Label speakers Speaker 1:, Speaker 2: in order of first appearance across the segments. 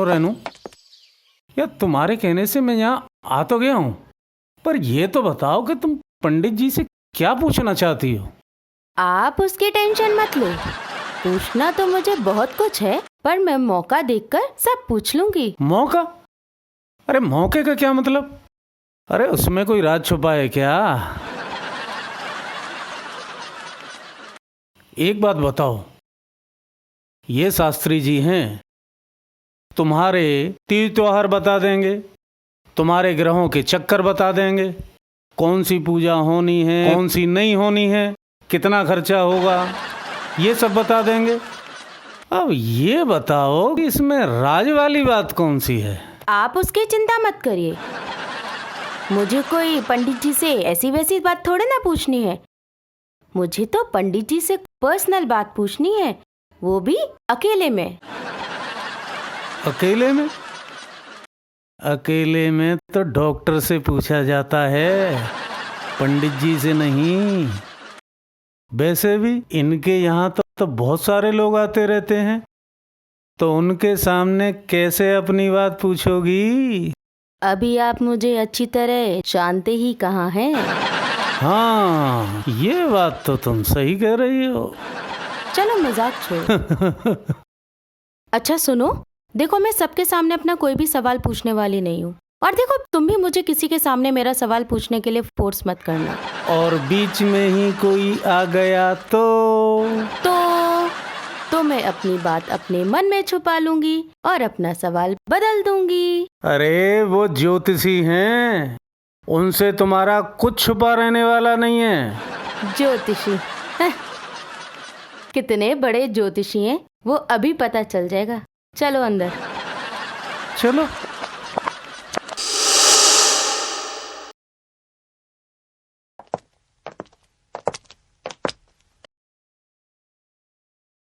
Speaker 1: सुनो रेनू, यार तुम्हारे कहने से मैं यहाँ आ तो गया हूँ, पर ये तो बताओ कि तुम पंडित जी से क्या पूछना चाहती हो?
Speaker 2: आप उसकी टेंशन मत लो, पूछना तो मुझे बहुत कुछ है, पर मैं मौका देखकर सब पूछ लूंगी।
Speaker 1: मौका? अरे मौके का क्या मतलब? अरे उसमें कोई राज छुपा है क्या? एक बात बताओ, ये शास्त्री जी हैं, तुम्हारे तीज त्योहार बता देंगे, तुम्हारे ग्रहों के चक्कर बता देंगे, कौन सी पूजा होनी है कौन सी नहीं होनी है, कितना खर्चा होगा, ये सब बता देंगे। अब ये बताओ कि इसमें राज वाली बात कौन सी है?
Speaker 2: आप उसकी चिंता मत करिए, मुझे कोई पंडित जी से ऐसी वैसी बात थोड़े ना पूछनी है। मुझे तो पंडित जी से पर्सनल बात पूछनी है, वो भी अकेले में।
Speaker 1: अकेले में? अकेले में तो डॉक्टर से पूछा जाता है, पंडित जी से नहीं। वैसे भी इनके यहाँ तो बहुत सारे लोग आते रहते हैं, तो उनके सामने कैसे अपनी बात पूछोगी?
Speaker 2: अभी आप मुझे अच्छी तरह जानते ही कहाँ हैं।
Speaker 1: हाँ, ये बात तो तुम सही कह रही हो।
Speaker 2: चलो मजाक छोड़ो। अच्छा सुनो, देखो मैं सबके सामने अपना कोई भी सवाल पूछने वाली नहीं हूँ, और देखो तुम भी मुझे किसी के सामने मेरा सवाल पूछने के लिए फोर्स मत करना।
Speaker 1: और बीच में ही कोई आ गया
Speaker 2: तो मैं अपनी बात अपने मन में छुपा लूंगी और अपना सवाल बदल दूंगी।
Speaker 1: अरे वो ज्योतिषी हैं, उनसे तुम्हारा कुछ छुपा रहने वाला नहीं है।
Speaker 2: ज्योतिषी? कितने बड़े ज्योतिषी हैं वो अभी पता चल जाएगा। चलो अंदर।
Speaker 1: चलो।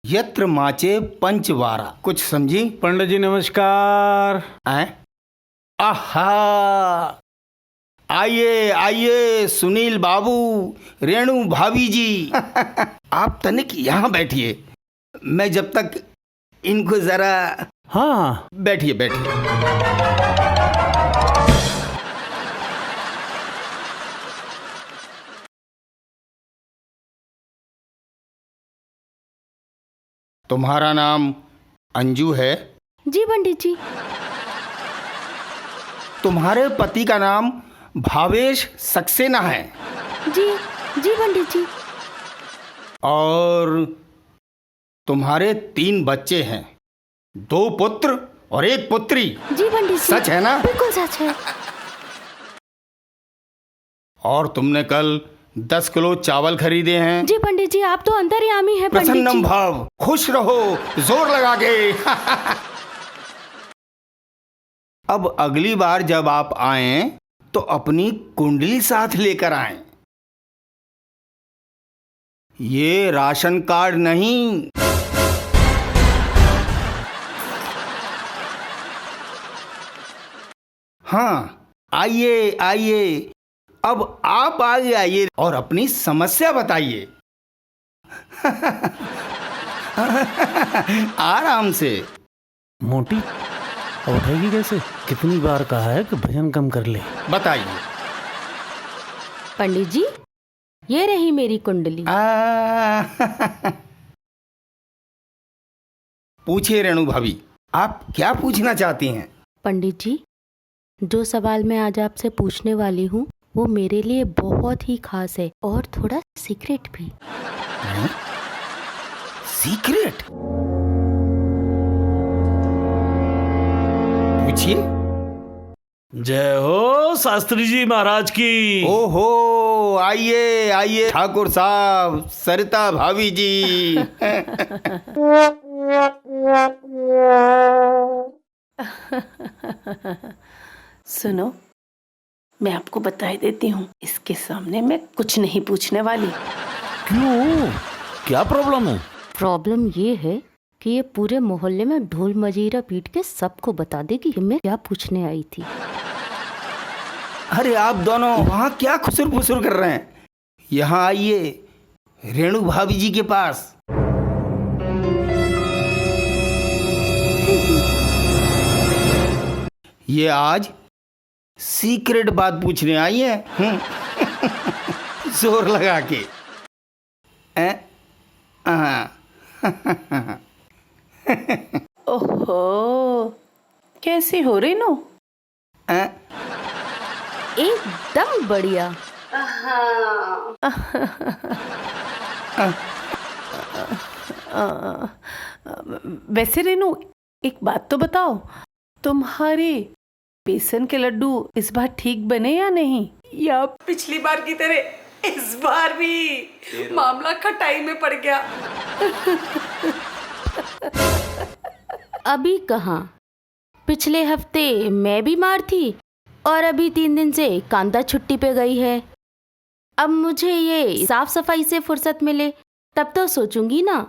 Speaker 3: यत्र माचे पंचवारा, कुछ समझी?
Speaker 1: पंडित जी नमस्कार।
Speaker 3: आहा, आइए आइए सुनील बाबू, रेणु भाभी जी। आप तनिक यहाँ बैठिए, मैं जब तक इनको जरा।
Speaker 1: हाँ
Speaker 3: बैठिए बैठिए। तुम्हारा नाम अंजू है?
Speaker 2: जी पंडित जी।
Speaker 3: तुम्हारे पति का नाम भावेश सक्सेना है?
Speaker 2: जी जी पंडित जी।
Speaker 3: और तुम्हारे 3 बच्चे हैं, 2 पुत्र और 1 पुत्री?
Speaker 2: जी पंडित जी।
Speaker 3: सच है ना?
Speaker 2: बिल्कुल सच है।
Speaker 3: और तुमने कल 10 किलो चावल खरीदे हैं?
Speaker 2: जी पंडित जी, आप तो अंतर्यामी हैं पंडित जी।
Speaker 3: प्रसन्नम भाव, खुश रहो, जोर लगा के। अब अगली बार जब आप आएं तो अपनी कुंडली साथ लेकर आएं। ये राशन कार्ड नहीं। हाँ, आइए आइए, अब आप आगे आइए और अपनी समस्या बताइए। आराम से।
Speaker 1: मोटी उठेगी कैसे? कितनी बार कहा है कि भजन कम कर ले।
Speaker 3: बताइए।
Speaker 2: पंडित जी, ये रही मेरी कुंडली।
Speaker 3: पूछिए रेणु भाभी, आप क्या पूछना चाहती हैं?
Speaker 2: पंडित जी, जो सवाल मैं आज आपसे पूछने वाली हूँ वो मेरे लिए बहुत ही खास है और थोड़ा सीक्रेट भी।
Speaker 3: सीक्रेट? पूछिए।
Speaker 4: जय हो शास्त्री जी महाराज की।
Speaker 3: ओहो, आइए आइए ठाकुर साहब, सरिता भाभी जी।
Speaker 5: सुनो, मैं आपको बता देती हूँ, इसके सामने मैं कुछ नहीं पूछने वाली।
Speaker 4: क्यों, क्या प्रॉब्लम है?
Speaker 2: प्रॉब्लम ये है कि ये पूरे मोहल्ले में ढोल मजीरा पीट के सबको बता देगी कि मैं क्या पूछने आई थी।
Speaker 3: अरे आप दोनों वहाँ क्या खुसुर फुसुर कर रहे हैं? यहाँ आइए रेणु भाभी जी के पास। ये आज सीक्रेट बात पूछने आई है। जोर लगा के। हाँ।
Speaker 5: ओहो, कैसी हो रेनू?
Speaker 2: एकदम बढ़िया।
Speaker 5: वैसे रेनू, एक बात तो बताओ, तुम्हारे बेसन के लड्डू इस बार ठीक बने या नहीं, या पिछली बार की तरह इस बार भी मामला खटाई में पड़ गया?
Speaker 2: अभी कहाँ, पिछले हफ्ते मैं बीमार थी और अभी 3 दिन से कांता छुट्टी पे गई है। अब मुझे ये साफ सफाई से फुर्सत मिले तब तो सोचूंगी ना।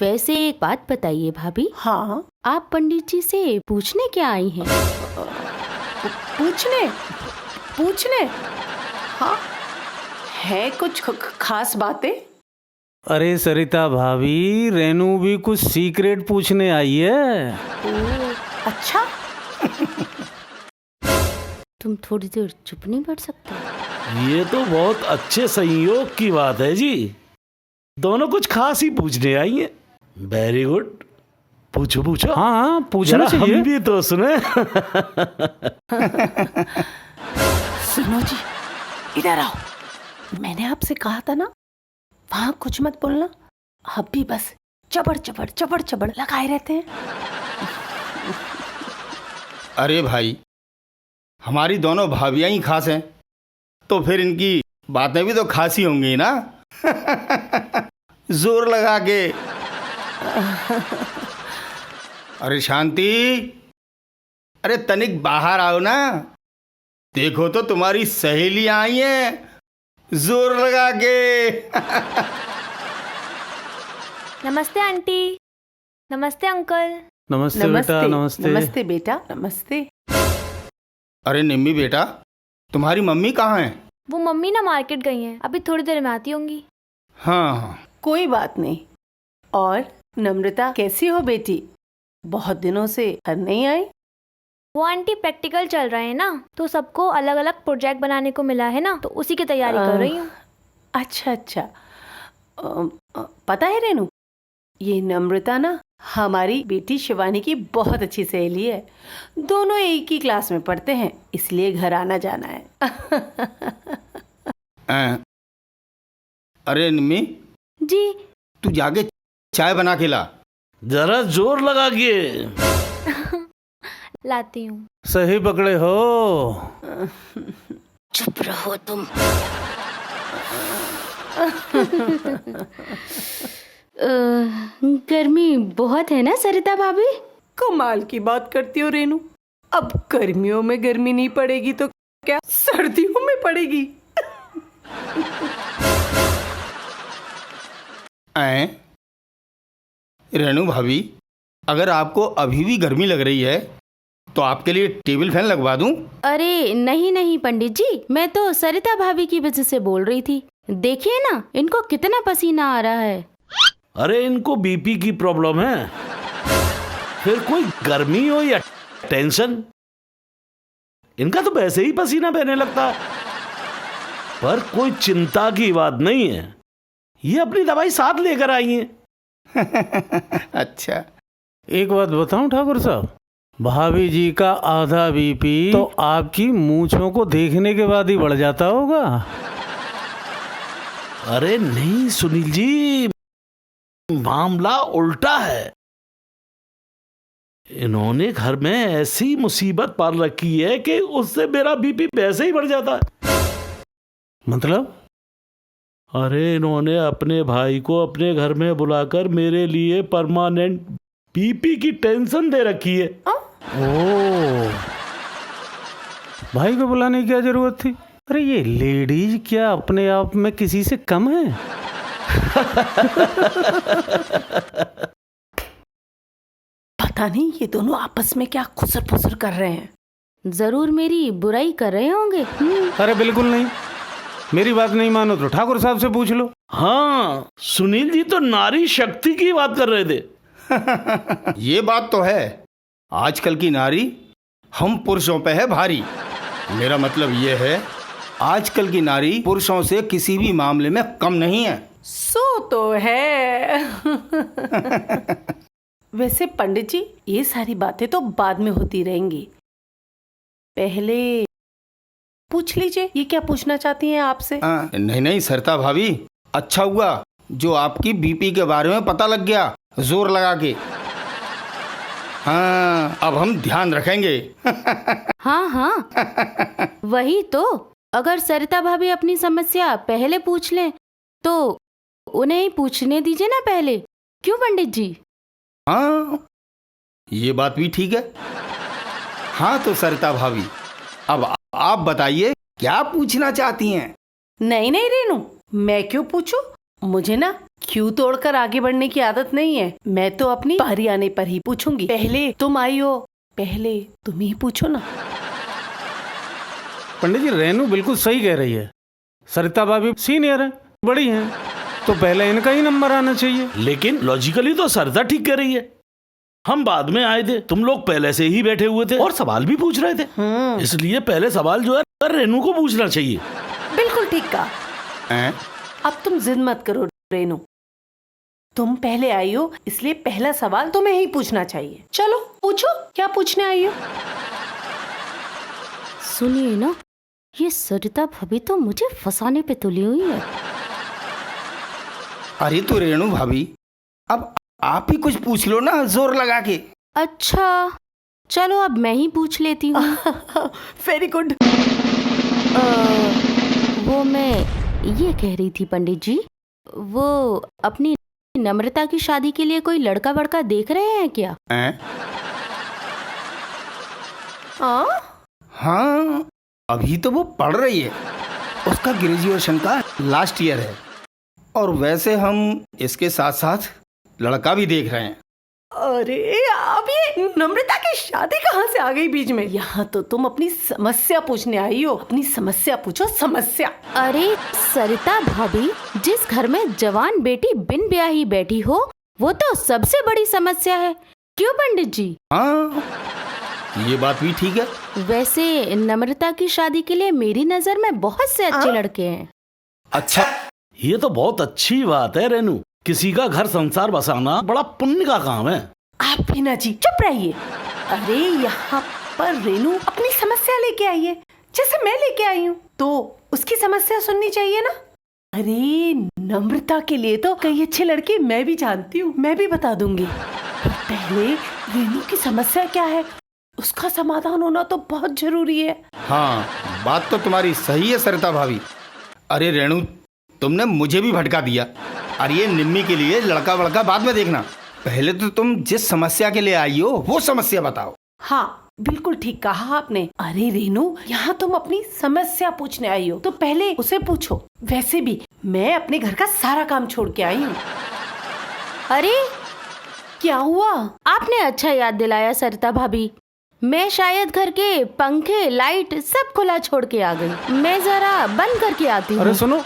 Speaker 2: वैसे एक बात बताइए भाभी।
Speaker 5: हाँ,
Speaker 2: आप पंडित जी से पूछने क्या आई हैं?
Speaker 5: पूछने? हाँ, है कुछ खास बातें?
Speaker 1: अरे सरिता भाभी, रेनू भी कुछ सीक्रेट पूछने आई है।
Speaker 5: अच्छा।
Speaker 2: तुम थोड़ी देर चुप नहीं बैठ सकते?
Speaker 4: ये तो बहुत अच्छे संयोग की बात है जी। दोनों कुछ खास ही पूछने आई हैं। वेरी गुड, पूछो पूछो।
Speaker 1: हाँ, पूछना
Speaker 4: जरा
Speaker 1: चाहिए।
Speaker 4: हम भी तो सुने।
Speaker 5: सुनो जी, इधर आओ। मैंने आपसे कहा था ना, वहां कुछ मत बोलना। अब भी बस चबड़ चबड़ चबड़ चबड़ लगाए रहते हैं।
Speaker 3: अरे भाई, हमारी दोनों भाभियां ही खास हैं, तो फिर इनकी बातें भी तो खास ही होंगी ना। जोर लगा के। अरे शांति, अरे तनिक बाहर आओ ना। देखो तो तुम्हारी सहेलियां आई हैं, जोर लगा के।
Speaker 6: नमस्ते आंटी। नमस्ते अंकल।
Speaker 1: नमस्ते बेटा। नमस्ते।
Speaker 5: नमस्ते बेटा, नमस्ते।
Speaker 3: अरे निम्मी बेटा, तुम्हारी मम्मी कहाँ है?
Speaker 6: वो मम्मी ना मार्केट गई हैं, अभी थोड़ी देर में आती होंगी।
Speaker 3: हाँ।
Speaker 5: कोई बात नहीं। और नम्रता कैसी हो बेटी? बहुत दिनों से घर नहीं आई।
Speaker 6: वो आंटी प्रैक्टिकल चल रहे हैं ना, तो सबको अलग अलग प्रोजेक्ट बनाने को मिला है ना, तो उसी की तैयारी कर रही हूँ।
Speaker 5: अच्छा। पता है रेनू, ये नम्रता ना हमारी बेटी शिवानी की बहुत अच्छी सहेली है। दोनों एक ही क्लास में पढ़ते हैं, इसलिए घर आना जाना है।
Speaker 3: अरे निम्मी,
Speaker 2: जी।
Speaker 3: तू जाके चाय बना के ला।
Speaker 4: जरा जोर लगा के।
Speaker 6: लाती हूँ।
Speaker 1: सही पकड़े हो।
Speaker 2: चुप रहो तुम। गर्मी बहुत है ना सरिता भाभी?
Speaker 5: कमाल की बात करती हो रेनू। अब गर्मियों में गर्मी नहीं पड़ेगी तो क्या सर्दियों में पड़ेगी?
Speaker 3: रेणु भाभी, अगर आपको अभी भी गर्मी लग रही है तो आपके लिए टेबल फैन लगवा दूं?
Speaker 2: अरे नहीं पंडित जी, मैं तो सरिता भाभी की वजह से बोल रही थी। देखिए ना, इनको कितना पसीना आ रहा है।
Speaker 4: अरे इनको बीपी की प्रॉब्लम है, फिर कोई गर्मी हो या टेंशन, इनका तो वैसे ही पसीना बहने लगता है। पर कोई चिंता की बात नहीं है, ये अपनी दवाई साथ लेकर आई हैं।
Speaker 3: अच्छा।
Speaker 1: एक बात बताऊं ठाकुर साहब, भाभी जी का आधा बीपी तो आपकी मूंछों को देखने के बाद ही बढ़ जाता होगा।
Speaker 4: अरे नहीं सुनील जी, मामला उल्टा है। इन्होंने घर में ऐसी मुसीबत पाल रखी है कि उससे मेरा बीपी वैसे ही बढ़ जाता है।
Speaker 1: मतलब?
Speaker 4: अरे इन्होंने अपने भाई को अपने घर में बुलाकर मेरे लिए परमानेंट बीपी की टेंशन दे रखी है।
Speaker 1: ओ, भाई को बुलाने की क्या जरूरत थी? अरे ये लेडीज क्या अपने आप में किसी से कम है?
Speaker 5: पता नहीं ये दोनों आपस में क्या खुसर फुसर कर रहे हैं।
Speaker 2: जरूर मेरी बुराई कर रहे होंगे।
Speaker 1: अरे बिल्कुल नहीं, मेरी बात नहीं मानो तो ठाकुर साहब से पूछ लो।
Speaker 4: हाँ, सुनील जी तो नारी शक्ति की बात कर रहे थे।
Speaker 3: ये बात तो है, आजकल की नारी हम पुरुषों पे है भारी। मेरा मतलब ये है, आजकल की नारी पुरुषों से किसी भी मामले में कम नहीं है।
Speaker 5: सो तो है। वैसे पंडित जी, ये सारी बातें तो बाद में होती रहेंगी, पहले पूछ लीजिए ये क्या पूछना चाहती हैं आपसे।
Speaker 3: नहीं नहीं सरिता भाभी, अच्छा हुआ जो आपकी बीपी के बारे में पता लग गया जोर लगा के। हाँ, अब हम ध्यान रखेंगे।
Speaker 2: हाँ हाँ, वही तो। अगर सरिता भाभी अपनी समस्या पहले पूछ लें तो उन्हें ही पूछने दीजिए ना पहले। क्यों पंडित जी?
Speaker 3: हाँ, ये बात भी ठीक है। हाँ तो सरिता भाभी, अब आप बताइए क्या पूछना चाहती हैं?
Speaker 5: नहीं नहीं रेनू, मैं क्यों पूछूं? मुझे ना क्यों तोड़कर आगे बढ़ने की आदत नहीं है। मैं तो अपनी बारी आने पर ही पूछूंगी। पहले तुम आई हो, पहले तुम ही पूछो ना।
Speaker 1: पंडित जी, रेनू बिल्कुल सही कह रही है। सरिता भाभी सीनियर है, बड़ी हैं, तो पहले इनका ही नंबर आना चाहिए।
Speaker 4: लेकिन लॉजिकली तो सरिता ठीक कह रही है। हम बाद में आए थे, तुम लोग पहले से ही बैठे हुए थे और सवाल भी पूछ रहे थे। इसलिए पहले सवाल जो है रेनू को पूछना चाहिए।
Speaker 5: बिल्कुल ठीक कहा। अब तुम जिद मत करो रेनू, तुम पहले आई हो इसलिए पहला सवाल तुम्हें ही पूछना चाहिए। चलो पूछो, क्या पूछने आई हो?
Speaker 2: सुनिए ना, ये सरिता भाभी तो मुझे फंसाने पे तुली हुई है।
Speaker 3: अरे तो रेणु भाभी, अब आप ही कुछ पूछ लो ना जोर लगा के।
Speaker 2: अच्छा चलो, अब मैं ही पूछ लेती हूँ।
Speaker 5: Very good.
Speaker 2: वो मैं ये कह रही थी पंडित जी, वो अपनी नम्रता की शादी के लिए कोई लड़का वड़का देख रहे हैं क्या?
Speaker 3: हाँ, अभी तो वो पढ़ रही है, उसका ग्रेजुएशन का लास्ट ईयर है। और वैसे हम इसके साथ साथ लड़का भी देख रहे हैं।
Speaker 5: अरे अब ये नम्रता की शादी कहाँ से आ गई बीच में? यहाँ तो तुम अपनी समस्या पूछने आई हो। अपनी समस्या पूछो, समस्या।
Speaker 2: अरे सरिता भाभी, जिस घर में जवान बेटी बिन ब्याही बैठी हो वो तो सबसे बड़ी समस्या है। क्यों पंडित जी?
Speaker 3: हाँ, ये बात भी ठीक है।
Speaker 2: वैसे नम्रता की शादी के लिए मेरी नजर में बहुत से अच्छे लड़के हैं।
Speaker 3: अच्छा,
Speaker 4: ये तो बहुत अच्छी बात है रेनू। किसी का घर संसार बसाना बड़ा पुण्य का काम है।
Speaker 5: आप भी ना जी चुप रहिए। अरे यहाँ पर रेनू अपनी समस्या लेके आई है, जैसे मैं लेके आई हूँ, तो उसकी समस्या सुननी चाहिए ना। अरे नम्रता के लिए तो कई अच्छे लड़के मैं भी जानती हूँ, मैं भी बता दूंगी। पर पहले रेनू की समस्या क्या है, उसका समाधान होना तो बहुत जरूरी है।
Speaker 3: हाँ, बात तो तुम्हारी सही है सरिता भाभी। अरे रेणु, तुमने मुझे भी भटका दिया। अरे ये निम्मी के लिए लड़का वड़का बाद में देखना, पहले तो तुम जिस समस्या के लिए आई हो वो समस्या बताओ।
Speaker 5: हाँ बिल्कुल ठीक कहा आपने। अरे रेनू, यहाँ तुम अपनी समस्या पूछने आई हो तो पहले उसे पूछो। वैसे भी मैं अपने घर का सारा काम छोड़ के आई हूँ।
Speaker 2: अरे
Speaker 5: क्या हुआ?
Speaker 2: आपने अच्छा याद दिलाया सरिता भाभी। मैं शायद घर के पंखे लाइट सब खुला छोड़ के आ गई। मैं जरा बंद करके आती हूँ।
Speaker 1: अरे सुनो,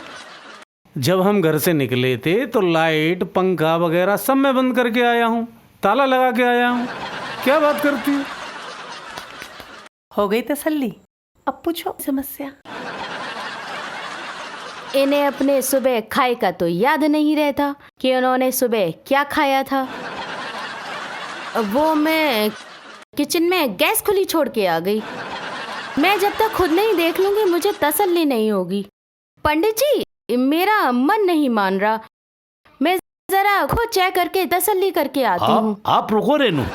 Speaker 1: जब हम घर से निकले थे तो लाइट पंखा वगैरह सब मैं बंद करके आया हूँ, ताला लगा के आया हूँ। क्या बात करती है?
Speaker 5: हो गई तसल्ली? अब पूछो समस्या।
Speaker 2: इन्हें अपने सुबह खाए का तो याद नहीं रहता कि उन्होंने सुबह क्या खाया था। वो मैं किचन में गैस खुली छोड़ के आ गई। मैं जब तक खुद नहीं देख लूंगी मुझे तसल्ली नहीं होगी। पंडित जी, मेरा मन नहीं मान रहा, मैं जरा खुद चेक करके तसल्ली करके आती हूँ।
Speaker 4: आप रुको रेनू।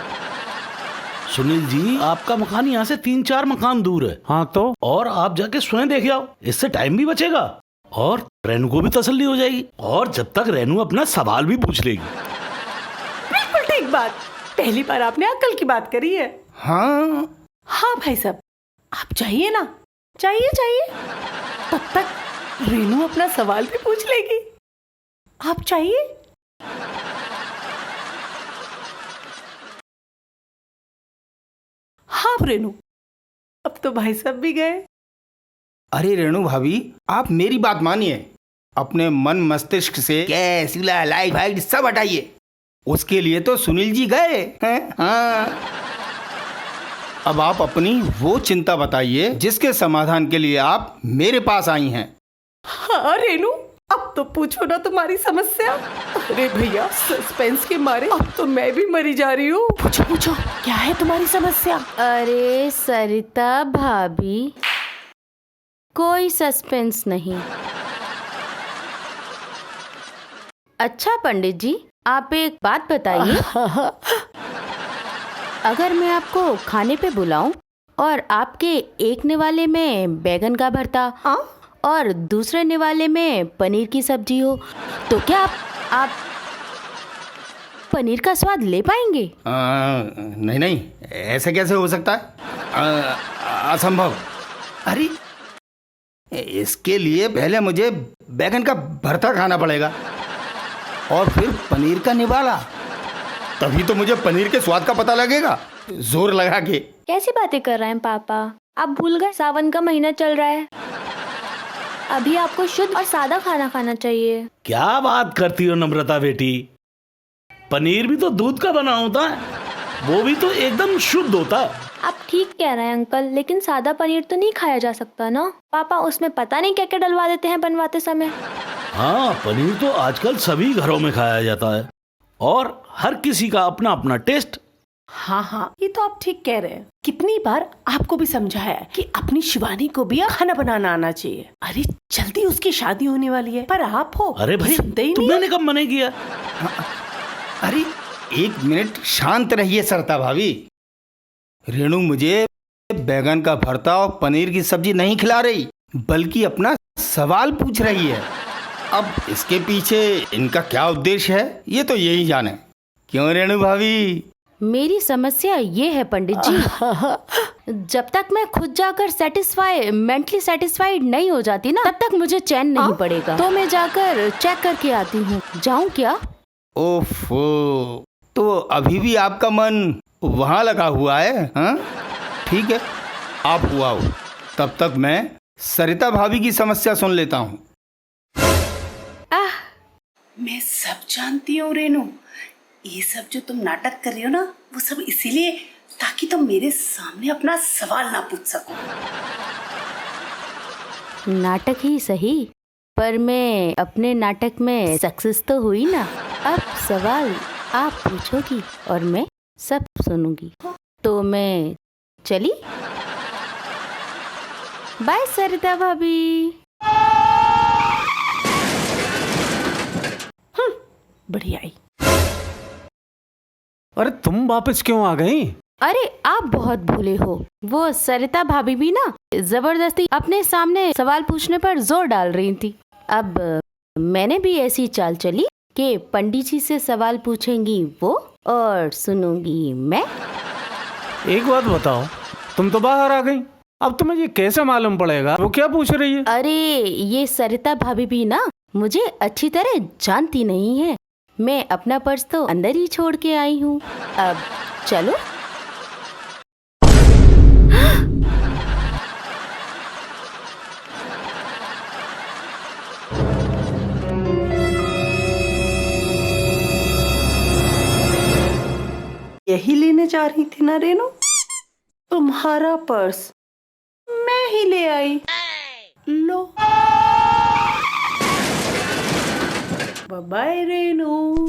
Speaker 4: सुनील जी, आपका मकान यहाँ से 3-4 मकान दूर है।
Speaker 1: हाँ तो?
Speaker 4: और आप जाके स्वयं देख आओ, इससे टाइम भी बचेगा और रेनू को भी तसल्ली हो जाएगी। और जब तक रेनू अपना सवाल भी पूछ लेगी।
Speaker 5: बिल्कुल ठीक बात। पहली बार आपने अक्ल की बात करी है।
Speaker 3: हाँ
Speaker 5: हाँ भाई साहब, आप चाहिए ना, चाहिए। तब तक रेनू अपना सवाल भी पूछ लेगी। आप चाहिए? हाँ रेनू, अब तो भाई साहब भी गए।
Speaker 3: अरे रेणु भाभी, आप मेरी बात मानिए, अपने मन मस्तिष्क से गैस लाइट फाइट सब हटाइए। उसके लिए तो सुनील जी गए हैं। हाँ अब आप अपनी वो चिंता बताइए जिसके समाधान के लिए आप मेरे पास आई हैं।
Speaker 5: हाँ रेनू, अब तो पूछो ना तुम्हारी समस्या। अरे भैया, सस्पेंस के मारे अब तो मैं भी मरी जा रही हूँ। पूछो पूछो, क्या है तुम्हारी समस्या?
Speaker 2: अरे सरिता भाभी, कोई सस्पेंस नहीं। अच्छा पंडित जी, आप एक बात बताइए, अगर मैं आपको खाने पे बुलाऊं और आपके एक निवाले में बैगन का भरता और दूसरे निवाले में पनीर की सब्जी हो, तो क्या आप पनीर का स्वाद ले पाएंगे?
Speaker 3: नहीं नहीं, ऐसे कैसे हो सकता है? असंभव। अरे इसके लिए पहले मुझे बैगन का भरता खाना पड़ेगा और फिर पनीर का निवाला, तभी तो मुझे पनीर के स्वाद का पता लगेगा जोर लगा के।
Speaker 6: कैसी बातें कर रहे हैं पापा? आप भूल गए सावन का महीना चल रहा है। अभी आपको शुद्ध और सादा खाना खाना चाहिए।
Speaker 4: क्या बात करती हो नम्रता बेटी, पनीर भी तो दूध का बना होता है, वो भी तो एकदम शुद्ध होता है।
Speaker 6: आप ठीक कह रहे हैं अंकल, लेकिन सादा पनीर तो नहीं खाया जा सकता ना पापा, उसमें पता नहीं क्या क्या डलवा देते हैं बनवाते समय।
Speaker 4: हाँ, पनीर तो आजकल सभी घरों में खाया जाता है और हर किसी का अपना अपना टेस्ट।
Speaker 5: हाँ हाँ, ये तो आप ठीक कह रहे हैं। कितनी बार आपको भी समझाया है कि अपनी शिवानी को भी खाना बनाना आना चाहिए। अरे जल्दी उसकी शादी होने वाली है, पर आप हो
Speaker 4: अरे भाई,
Speaker 5: सुनते ही नहीं।
Speaker 4: तुमने कब मना किया?
Speaker 3: अरे एक मिनट शांत रहिए सरिता भाभी। रेणु मुझे बैगन का भरता और पनीर की सब्जी नहीं खिला रही, बल्कि अपना सवाल पूछ रही है। अब इसके पीछे इनका क्या उद्देश्य है, ये तो यही जाने। क्यों रेणु भाभी?
Speaker 2: मेरी समस्या ये है पंडित जी, जब तक मैं खुद जाकर मेंटली सेटिस्फाइड नहीं हो जाती ना, तब तक मुझे चैन नहीं पड़ेगा। तो मैं जाकर चेक करके आती हूँ। जाऊँ क्या?
Speaker 3: ओफो, तो अभी भी आपका मन वहाँ लगा हुआ है? हाँ ठीक है, आप हुआ हो, तब तक मैं सरिता भाभी की समस्या सुन लेता हूँ।
Speaker 5: मैं सब जानती हूँ रेनू, ये सब जो तुम नाटक कर रही हो ना, वो सब इसीलिए ताकि तुम मेरे सामने अपना सवाल ना पूछ सको।
Speaker 2: नाटक ही सही, पर मैं अपने नाटक में सक्सेस तो हुई ना। अब सवाल आप पूछोगी और मैं सब सुनूंगी। तो मैं चली। बाय सरिता भाभी।
Speaker 5: बढ़िया आई।
Speaker 1: अरे तुम वापस क्यों आ गई?
Speaker 2: अरे आप बहुत भूले हो, वो सरिता भाभी भी ना जबरदस्ती अपने सामने सवाल पूछने पर जोर डाल रही थी। अब मैंने भी ऐसी चाल चली कि पंडित जी से सवाल पूछेंगी वो और सुनूंगी मैं।
Speaker 1: एक बात बताओ, तुम तो बाहर आ गई, अब तुम्हें ये कैसे मालूम पड़ेगा वो क्या पूछ रही है?
Speaker 2: अरे ये सरिता भाभी भी ना मुझे अच्छी तरह जानती नहीं है। मैं अपना पर्स तो अंदर ही छोड़ के आई हूँ। अब चलो।
Speaker 5: यही लेने जा रही थी ना रेनू? तुम्हारा पर्स मैं ही ले आई। लो, बाय बाय रेनू।